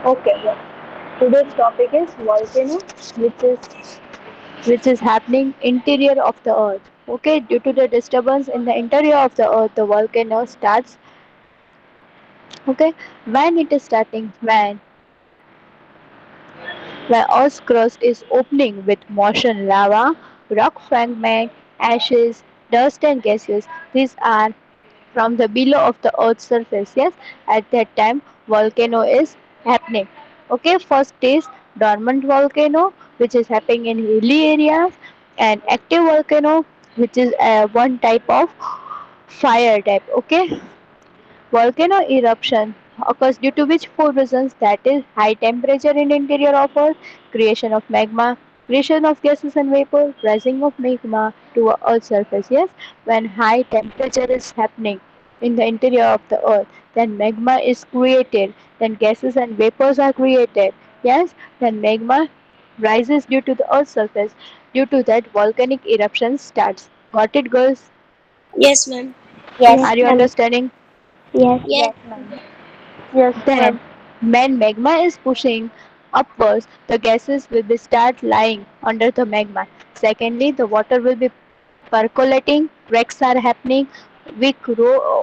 Okay, well, today's topic is volcano, which is which is happening interior of the earth. Okay, due to the disturbance in the interior of the earth, the volcano starts. Okay, when it is starting, when Earth's crust is opening with motion, lava, rock fragment, ashes, dust and gases. These are from the below of the earth's surface. Yes, at that time volcano is happening. Okay, first is dormant volcano, which is happening in hilly areas, and active volcano, which is one type of fire type. Okay, volcano eruption occurs due to which four reasons, that is high temperature in interior of earth, creation of magma, creation of gases and vapor, rising of magma to earth's surface. Yes, when high temperature is happening in the interior of the earth, then magma is created, then gases and vapors are created. Yes, then magma rises due to the earth's surface. Due to that volcanic eruption starts. Got it, girls? Yes, ma'am. Yes, Are you ma'am. understanding? Yes. Yes, ma'am. Yes, Then, ma'am. when magma is pushing upwards, the gases will be start lying under the magma. Secondly, the water will be percolating, cracks are happening,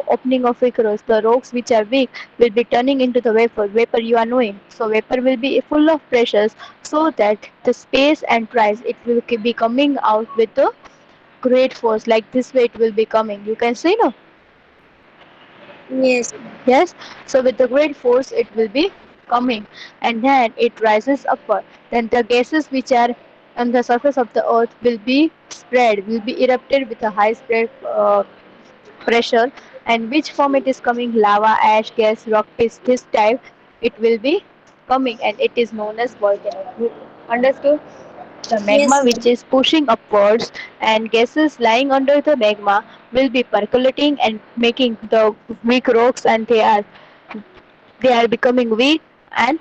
opening of weak rows. The rocks which are weak will be turning into the vapor. Vapor you are knowing. So vapor will be full of pressures, so that the space and rise it will be coming out with the great force. Like this way it will be coming. You can see no. Yes. Yes, so with the great force it will be coming, and then it rises upward. Then the gases which are on the surface of the earth will be spread, will be erupted with a high spread pressure, and which form it is coming, lava, ash, gas, rock, this type it will be coming, and it is known as volcano. You understood? The magma Yes, which ma'am. is pushing upwards and gases lying under the magma will be percolating and making the weak rocks, and they are becoming weak, and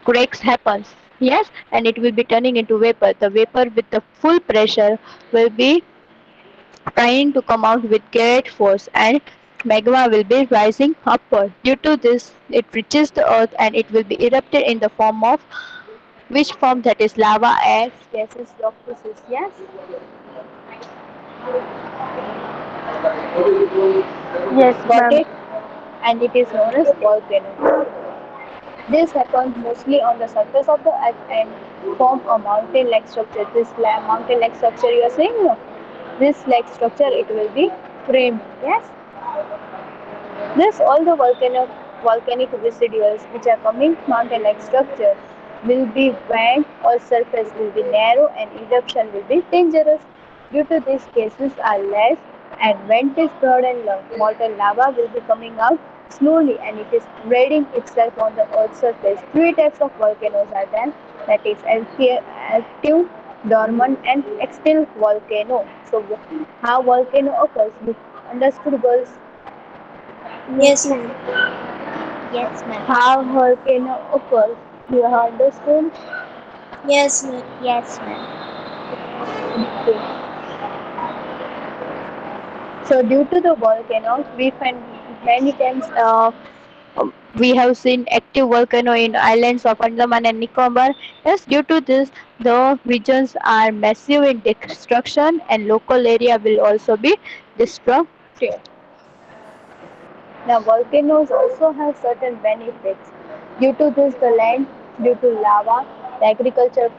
cracks happens. Yes, and it will be turning into vapor. The vapor with the full pressure will be trying to come out with great force, and magma will be rising upward. Due to this, it reaches the earth and it will be erupted in the form of which form, that is lava, ash, gases, rock, pieces. Yes, Yes, got ma'am. it? And it is known as volcano. This happens mostly on the surface of the earth and form a mountain-like structure. This mountain-like structure you are saying, no? This like structure it will be framed. Yes. This all the volcanic residuals which are coming mountain-like structure will be vent or surface will be narrow and eruption will be dangerous. Due to these cases are less and vent is broad and long. Molten lava will be coming out slowly and it is spreading itself on the earth's surface. Three types of volcanoes are there, that is active, dormant and extinct volcano. So how volcano occurs? You understood, girls? Yes, Yes, ma'am. ma'am. Yes, ma'am. How volcano occurs? You have understood? Yes, ma'am. Yes, ma'am. Okay. So due to the volcanoes, we find many times we have seen active volcano in islands of Andaman and Nicobar. Yes, due to this, the regions are massive in destruction and local area will also be destructed. Now, volcanoes also have certain benefits. Due to this, the land, due to lava, the agriculture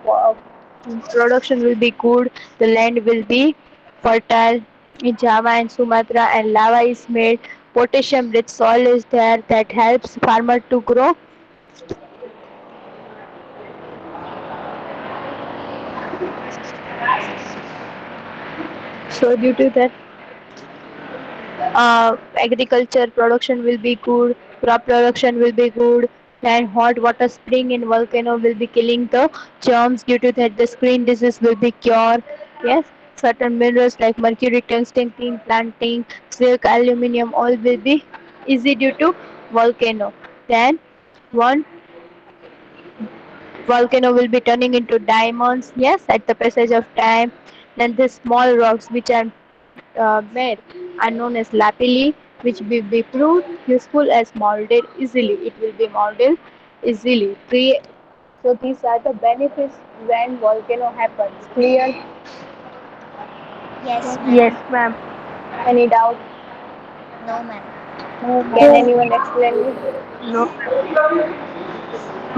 production will be good, the land will be fertile. In Java and Sumatra, and lava is made, potassium rich soil is there that helps farmer to grow. So, due to that, agriculture production will be good, crop production will be good, and hot water spring in volcano will be killing the germs. Due to that, the skin disease will be cured. Yes, certain minerals like mercury, tungsten, tin, planting, silk, aluminium, all will be easy due to volcano. Then one volcano will be turning into diamonds. Yes, at the passage of time. Then the small rocks which are made are known as lapilli, which will be proved useful as molded easily. It will be molded easily. So these are the benefits when volcano happens. Clear? Yes, Yes. ma'am. Yes, ma'am. Any doubt? No, ma'am. No, Can ma'am. anyone explain me? No.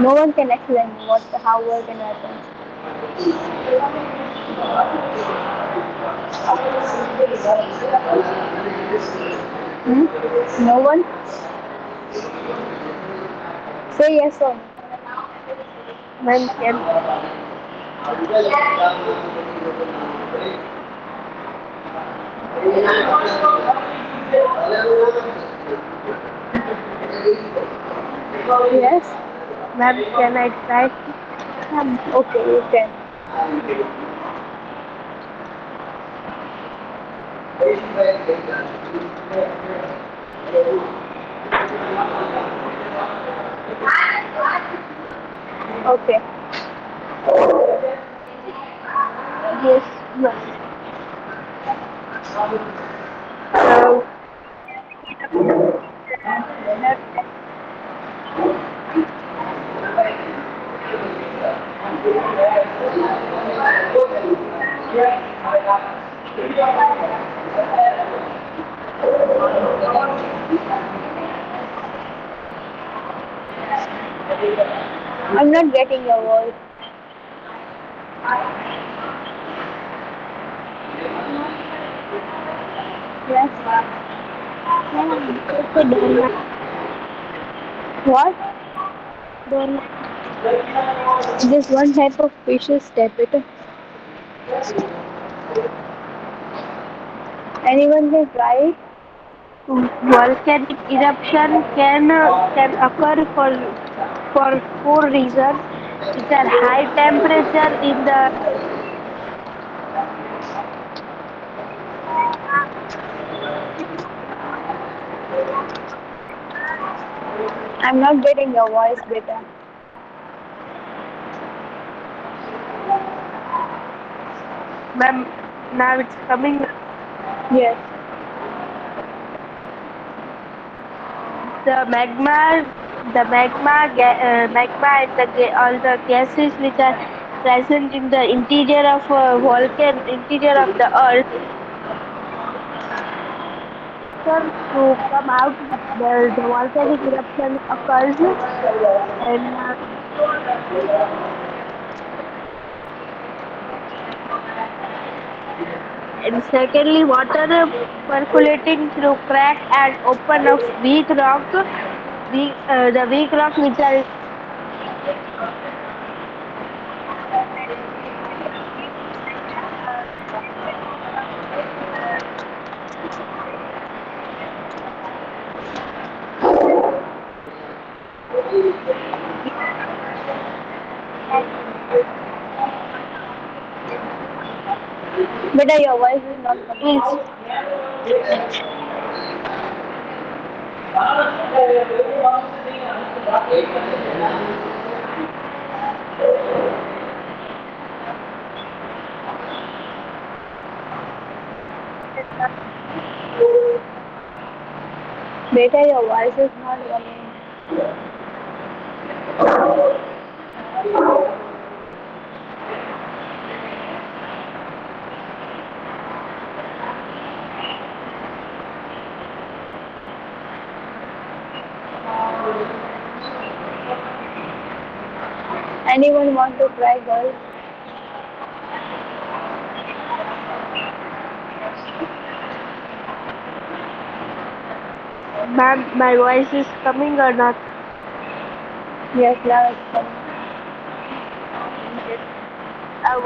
No one can explain me what how volcano happens. Hmm? No one? Say yes or no. Ma'am, can Yes? ma'am can I try? Okay, you can. Okay. Yes, ma'am. Uh, ma'am, I'm not getting your voice. Yes. Ma'am, it's a doormat. What? Doormat. Just one type of fishes tapetum. Anyone can try it? volcanic eruption can occur for four reasons, which are high temperature in the I'm not getting your voice better. ma'am. Now it's coming. Yes. The magma and all the gases which are present in the interior of interior of the earth, to come out. The volcanic eruption occurs, and secondly, water percolating through crack and open of the weak rock which are Better your voice is not coming. is Better your voice is not coming. Anyone want to try, girls? ma'am. My voice is coming or not? Yes, now it's coming. Yes. A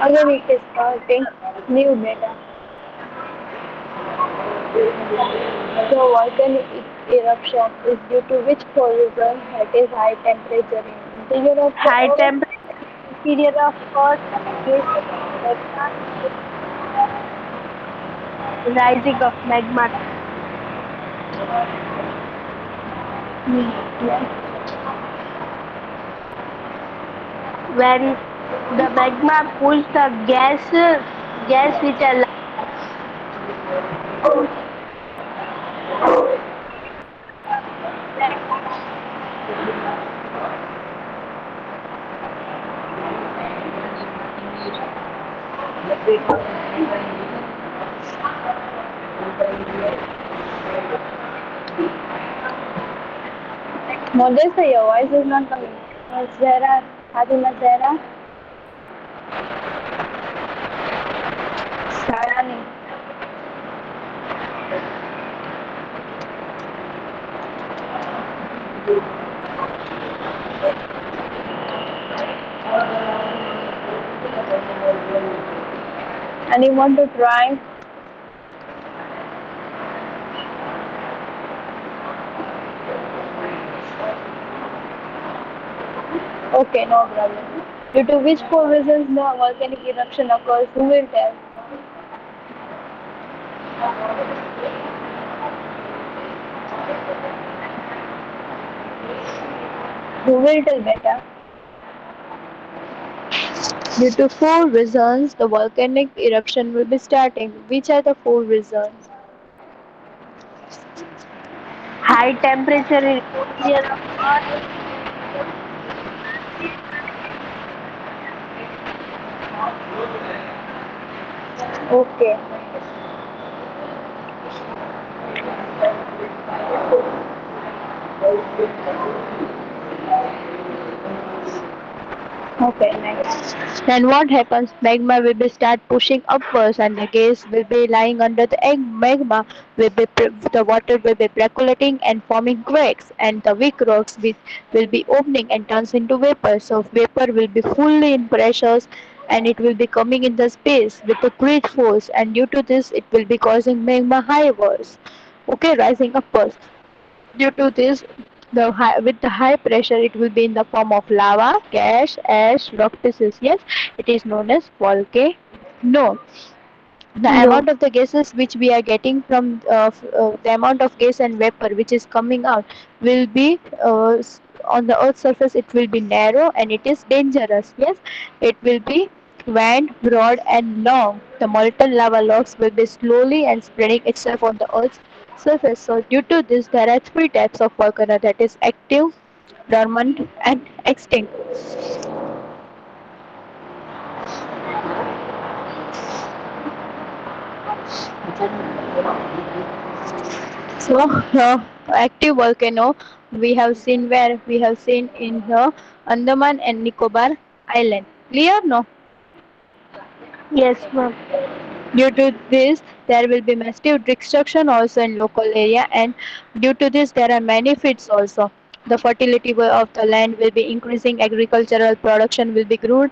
Again, it is starting new data. So volcanic eruption is due to which reason? That is high temperature in interior of the high earth. temperature interior of earth, gases of magma, rising of magma. Yes. When the magma pulls the gas gas which are Modesta, your voice is not coming. Zara, Fatima Zara, Sarani. Anyone to try? Okay, no problem. Due to which four reasons the volcanic eruption occurs, who will tell? Who will tell better? Due to four reasons, the volcanic eruption will be starting. Which are the four reasons? high temperature in region of Earth, Okay. Okay, next. Then what happens? Magma will be start pushing upwards, and the gas will be lying under the egg. Magma will be the water will be percolating and forming cracks, and the weak rocks will be opening and turns into vapor. So vapor will be fully in pressures, and it will be coming in the space with a great force. And due to this, it will be causing magma high walls. Okay, rising upwards. Due to this, with the high pressure, it will be in the form of lava, gas, ash, rock pieces. Yes, it is known as volcano. The no. amount of the gases which we are getting from the amount of gas and vapor which is coming out will be on the earth's surface. It will be narrow and it is dangerous. Yes, it will be wide, broad and long. The molten lava logs will be slowly and spreading itself on the earth's surface. So due to this, there are three types of volcano, that is active, dormant and extinct. So, active volcano we have seen where we have seen in the Andaman and Nicobar Island. Clear? No. Yes, ma'am. Due to this, there will be massive destruction also in local area, and due to this, there are many fits also. The fertility of the land will be increasing. Agricultural production will be good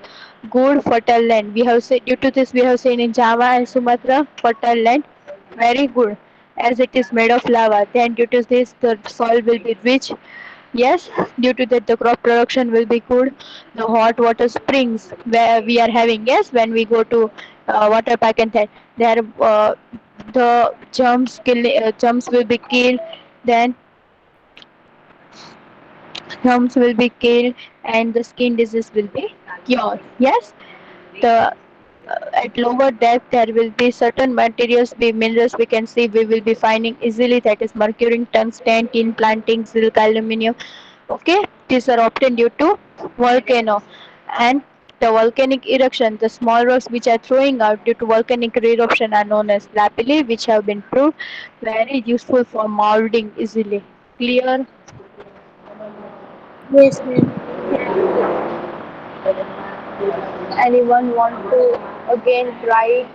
fertile land. We have seen due to this we have seen in Java and Sumatra fertile land very good as it is made of lava. Then due to this the soil will be rich. Yes, due to that the crop production will be good. The hot water springs where we are having, yes, when we go to water park and that there the germs will be killed. Then germs will be killed and the skin disease will be cured. Yes, the at lower depth there will be certain materials, be minerals we can see we will be finding easily, that is mercury, tungsten, tin, planting, zinc, aluminium. Okay, these are obtained due to volcano. And the volcanic eruption, the small rocks which are throwing out due to volcanic eruption are known as lapilli, which have been proved very useful for molding easily. Clear? Yes, ma'am. Anyone want to again try?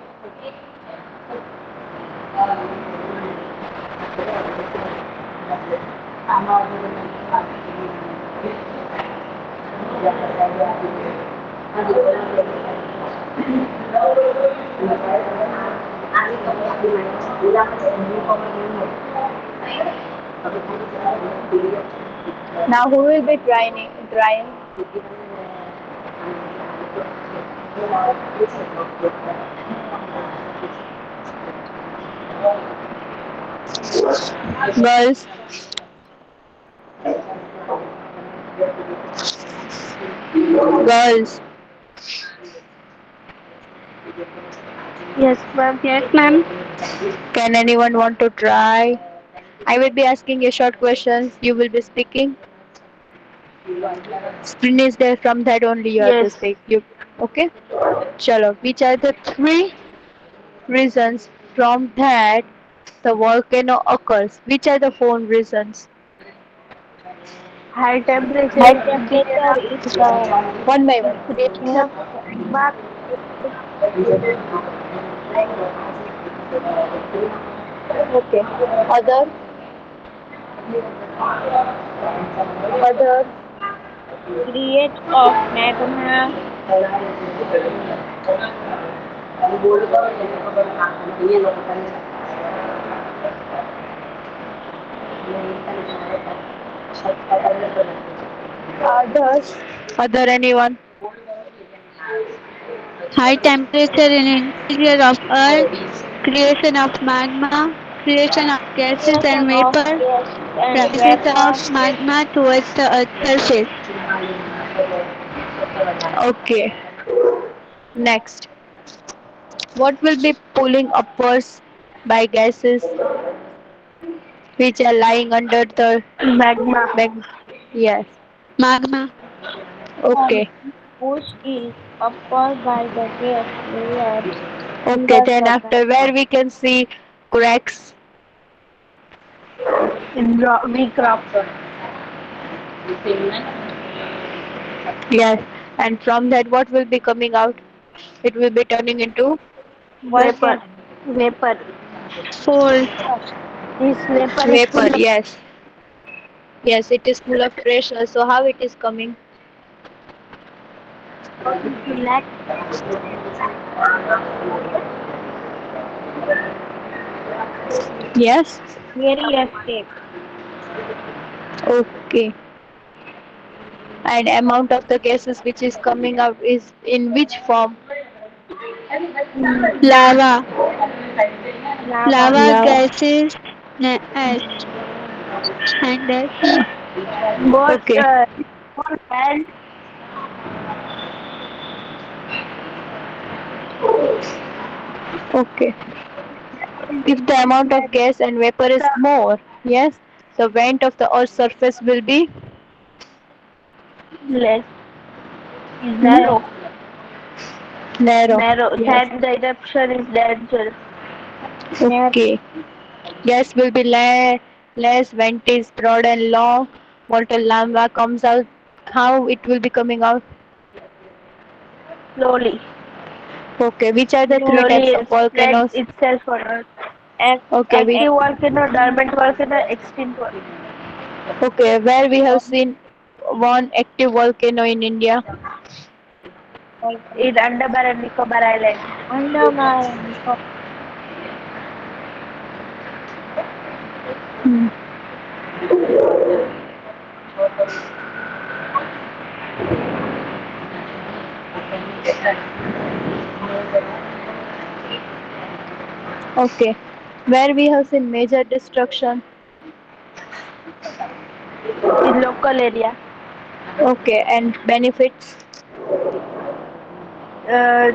Now who will be trying? Girls, girls, Yes, ma'am. Yes, ma'am. Can anyone want to try? I will be asking you short questions. You will be speaking. Screen is there. From that only you have to Yes. speak. You okay? Chalo. Which are the three reasons from that the volcano occurs? Which are the four reasons? High temperature, High ignition temperature of is the One by one. creation more of magma, Okay. Other. Other. create of magma. Others. Other anyone? High temperature in interior of Earth. Creation of magma. Creation of gases and creation of vapor. gas and Rises of vapor. magma towards the Earth's surface. Okay. Next. What will be pulling upwards by gases which are lying under the Magma. mag? Yes. Magma. Okay. Push is upward by the gas layers Okay. under Then the after where magma. we can see cracks. In weak rock. Yes. And from that, what will be coming out? It will be turning into Vapor. Vapor. Force. This vapor is full vapor. of Yes. Yes. It is full of pressure. So how it is coming? black Yes. Very escape. Okay. And amount of the gases which is coming out is in which form? Lava. lava. Lava Lava. gases. Ash. And ash. Both Okay. full and Okay. If the amount of gas and vapor is more, yes, the vent of the Earth's surface will be less is hmm, narrow. narrow. Narrow. Yes. Then the eruption is dangerous. Okay. Gas will be less, vent is broad and long. Molten lava comes out. How it will be coming out? Slowly. Okay. Which are the three Slowly types of it spreads volcanoes? itself on Earth. Okay. Active volcano, dormant volcano, extinct volcano. Okay. Where we have seen one active volcano in India. In Andaman and Nicobar Island. Andaman. Hmm. Okay. Where we have seen major destruction. In local area. Okay. And benefits. Uh,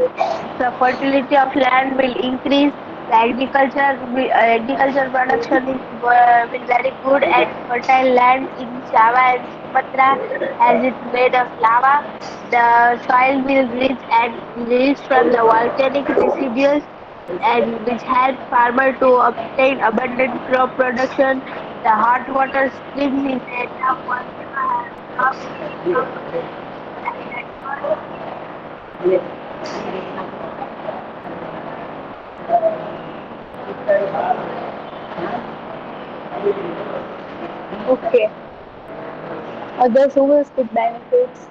the fertility of land will increase. The agriculture production is will very good and fertile land in Java and Sumatra as it's made of lava. The soil will rich and released from the volcanic residues and which help farmer to obtain abundant crop production. The hot water springs in the area of volcano have stopped from Okay. Others who will speak benefits.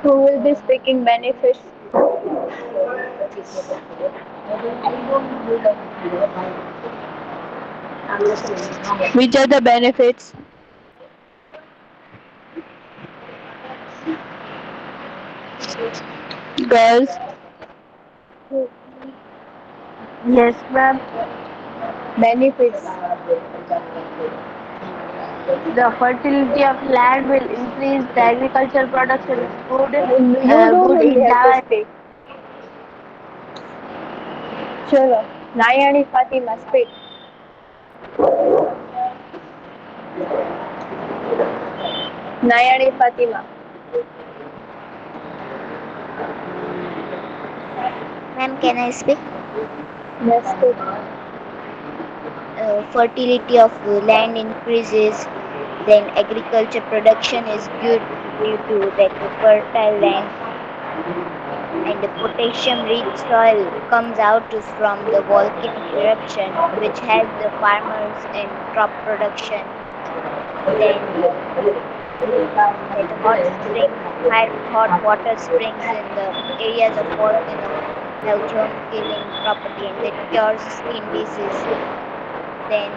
Who will be speaking benefits? Which are the benefits? Girls, Yes, ma'am. benefits. The fertility of land will increase. The agriculture production is good. You don't Good only in have to Java. speak. चलो Nayani Fatima speak. Nayani Fatima. Ma'am, can I speak? Yes, speak. Fertility of land increases, then agriculture production is good due to that fertile land, and the potassium-rich soil comes out from the volcanic eruption, which help the farmers in crop production. Then that hot water springs in the areas of volcano have germ-killing property and that cures skin disease. Then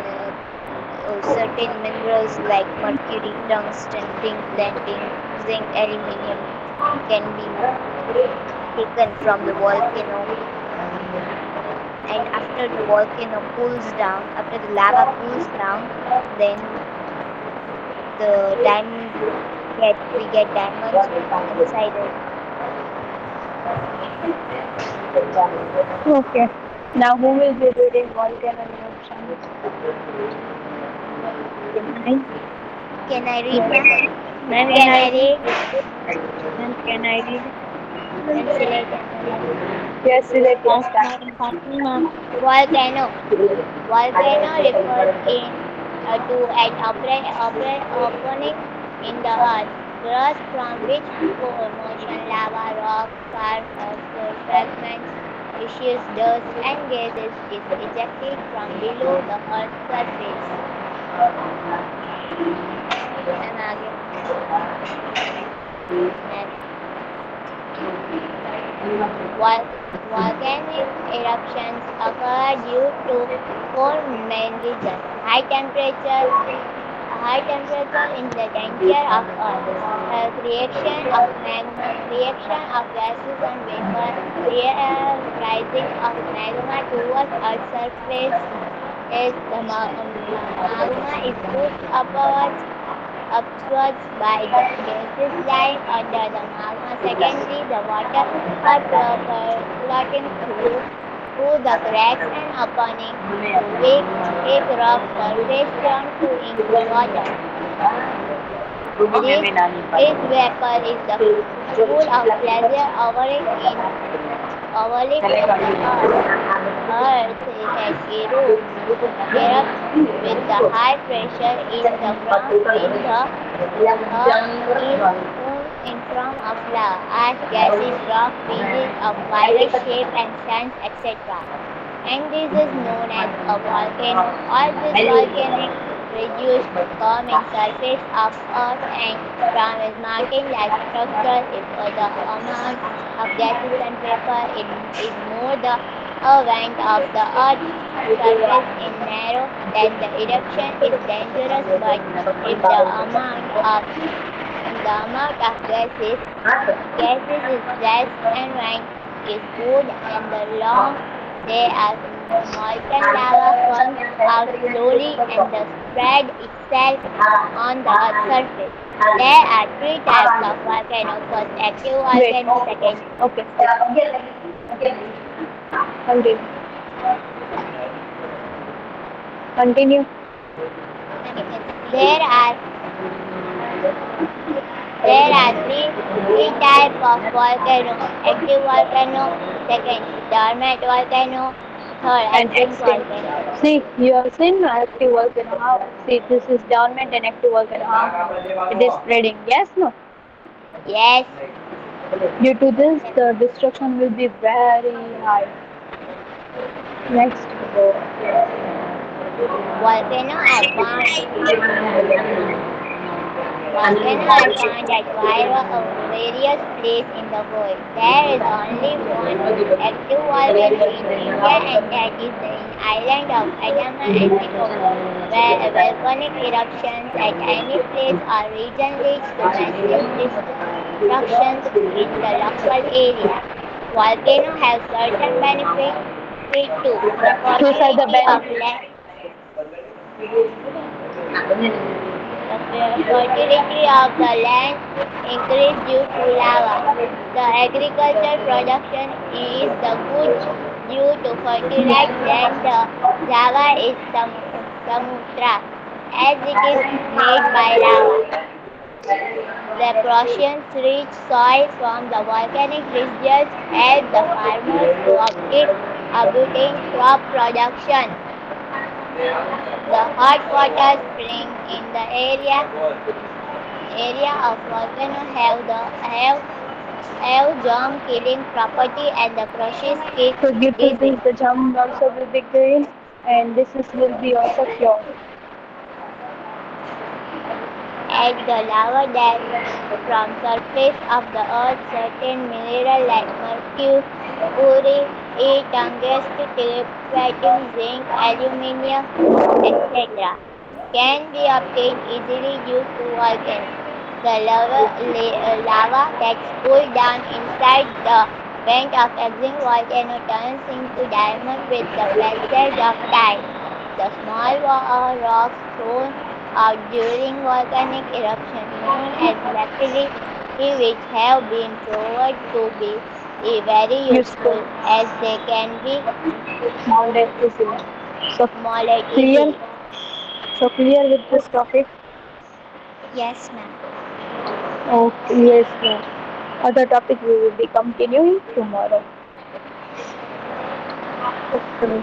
certain minerals like mercury, tungsten, zinc, aluminium can be taken from the volcano. And after the volcano cools down, after the lava cools down, then the diamond we get diamonds inside it. Okay. Now who will be reading volcano eruption? Can I read, ma'am? Ma'am, Can can I I read? read? Ma'am, can I read? Ma'am, shall I continue? Yes, Silet, yes, Ask start. Madam Fatima. Volcano. Volcano refers in to an opening in the earth crust from which motion, lava, rock, fragments, issues, dust, and gases is ejected from below the earth's surface. Ma'am आगे ma'am Vol- volcanic eruptions occur due to four main reasons: high temperature in the center of Earth, creation of magma, creation of gases and vapor, rising of magma towards Earth's surface. As the magma is pushed upwards by the gases lying under the magma. Secondly, the water floating through the cracks and opening to weak rock surface turn to into water. This vapor is the full of pleasure overlap in the earth. Earth that erupts with the high pressure uh, in form of lava, ash, gases, rock, pieces of various shape and sands, etc. And this is known as a volcano. All these volcanic reduced come in surface of Earth and from its mountain-like structure. If the amount of gases and vapor is more the vent of the Earth's surface is narrow, then the eruption is dangerous. But if the amount of gases is less and wind is good and the long day as molten lava comes out slowly and the spread itself on the earth's surface. There are three types of volcano. First, active Wait. volcano. Second, Okay. Continue. Continue. there are three types of volcano. Active volcano. Second, dormant volcano. Third, And extinct extinct. volcano. See, you have seen active volcano. How? See, this is dormant and active volcano. How? It is spreading. Yes, no. Yes, Due to this, the destruction will be very high. Next. volcano are formed Volcanoes are found at various places in the world. There is only one active volcano in India, and that is the island of Andaman and Nicobar, where volcanic eruptions at any place or region leads to massive destructions in the local area. Volcanoes have certain benefits too. The These are the fertility of benefits. land the fertility of the land increased due to lava. The agriculture production is the good due to fertilized land. The lava is samudra as it is made by lava. The portions rich soil from the volcanic regions help the farmers to obtain abundant crop production. The hot water spring in the area of volcano have germ killing property and the process kill So due to disease. this, the germ also will be green, and this is, will be also cured. As the lava that from surface of the earth certain mineral like mercury, tungsten, platinum, zinc, aluminium, etc. can be obtained easily due to volcano. The lava that's cooled down inside the vent of extinct volcano turns into diamond with the passage of time. The small rocks thrown out during volcanic eruption, known as lapilli, which have been proven to be very Useful. useful as they can be Molded easily. So molded clear. easily. So clear with this topic. Yes, ma'am. Okay. Yes, ma'am. Other topic we will be continuing tomorrow. Okay.